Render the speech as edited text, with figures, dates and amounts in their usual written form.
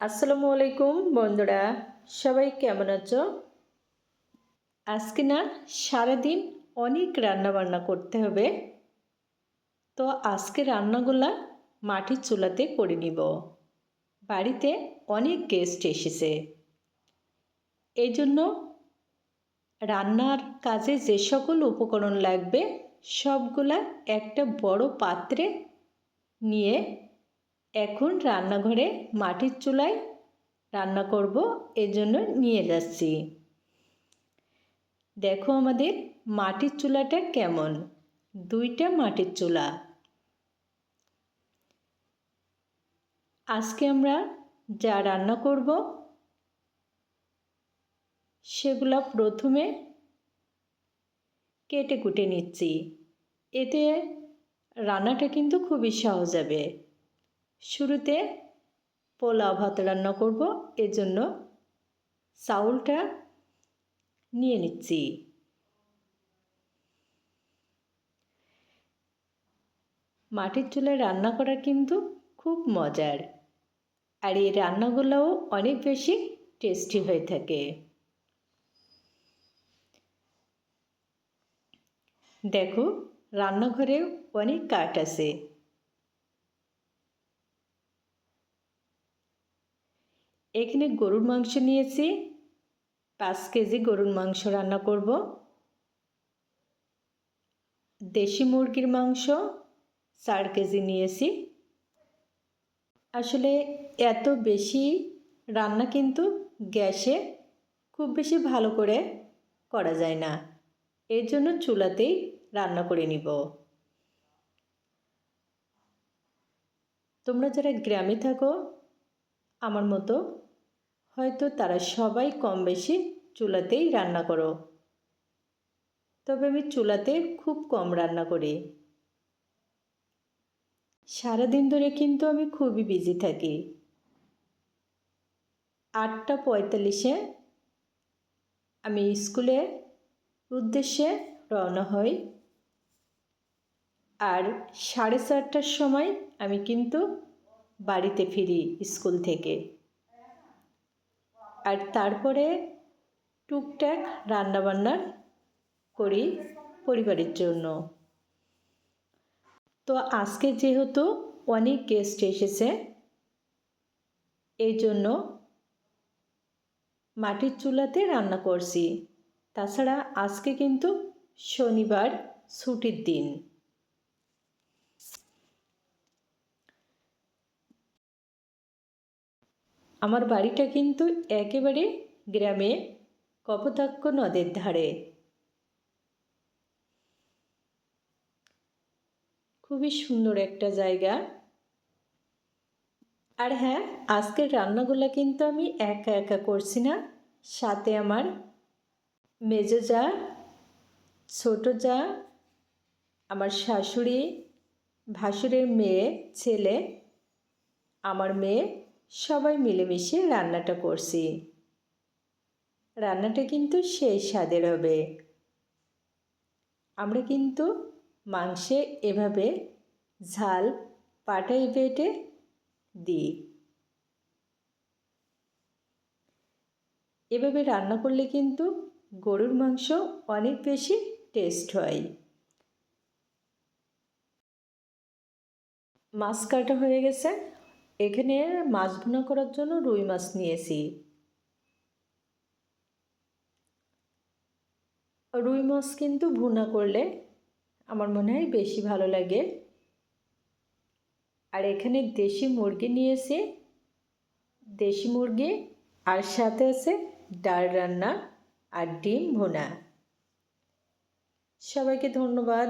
আসসালামু আলাইকুম বন্ধুরা, সবাই কেমন আছো? আজকে না সারাদিন অনেক রান্না বান্না করতে হবে। তো আজকে রান্নাগুলা মাটির চুলাতে করে নিব। বাড়িতে অনেক গেস্ট এসেছে, এই জন্য রান্নার কাজে যে সকল উপকরণ লাগবে সবগুলা একটা বড় পাত্রে নিয়ে এখন রান্নাঘরে মাটির চুলায় রান্না করব, এজন্য নিয়ে যাচ্ছি। দেখো আমাদের মাটির চুলাটা কেমন, দুইটা মাটির চুলা। আজকে আমরা যা রান্না করব সেগুলো প্রথমে কেটে কুটে নিচ্ছি। এতে রান্নাটা কিন্তু খুবই সহজ হবে। শুরুতে পোলাও ভাত রান্না করব, এজন্য চাউলটা নিয়ে নিচ্ছি। মাটির চুলায় রান্না করা কিন্তু খুব মজার, আর এই রান্নাগুলোও অনেক বেশি টেস্টি হয়ে থাকে। দেখো রান্নাঘরে অনেক কাঠ আছে। এখানে গরুর মাংস নিয়েছি, 5 কেজি গরুর মাংস রান্না করব। দেশি মুরগির মাংস 4 কেজি নিয়েছি। আসলে এত বেশি রান্না কিন্তু গ্যাসে খুব বেশি ভালো করে করা যায় না, এর জন্য চুলাতেই রান্না করে নিব। তোমরা যারা গ্রামে থাকো আমার মতো, হয়তো তারা সবাই কম বেশি চুলাতেই রান্না করো, তবে আমি চুলাতে খুব কম রান্না করি। সারাদিন ধরে কিন্তু আমি খুবই বিজি থাকি। 8:45-এ আমি স্কুলের উদ্দেশ্যে রওনা হই, আর 4:30টার সময় আমি কিন্তু বাড়িতে ফিরি স্কুল থেকে। আর তারপরে টুকটাক রান্নাবান্না করি পরিবারের জন্য। তো আজকে যেহেতু অনেক গেস্ট এসেছে, এই জন্য মাটির চুলাতে রান্না করছি। তাছাড়া আজকে কিন্তু শনিবার, ছুটির দিন। আমার বাড়িটা কিন্তু একেবারে গ্রামে, কপোতাক্ষ নদের ধারে। খুবই সুন্দর একটা জায়গা। আর হ্যাঁ, আজকের রান্নাগুলো কিন্তু আমি একা একা করছি না, সাথে আমার মেজো জা, ছোট জা, আমার শাশুড়ি, ভাসুরের মেয়ে, ছেলে, আমার মেয়ে, সবাই মিলেমিশে রান্নাটা করছি। রান্নাটা কিন্তু সেই স্বাদের হবে। আমরা কিন্তু মাংসে এভাবে ঝাল পাটায় বেটে দিই। এভাবে রান্না করলে কিন্তু গরুর মাংস অনেক বেশি টেস্ট হয়। মাছ কাটা হয়ে গেছে। এখানে মাছ ভুনা করার জন্য রুই মাছ নিয়েছি। রুই মাছ কিন্তু ভুনা করলে আমার মনে হয় বেশি ভালো লাগে। আর এখানে দেশি মুরগি নিয়েছি, দেশি মুরগি, আর সাথে আছে ডাল রান্না আর ডিম ভুনা। সবাইকে ধন্যবাদ।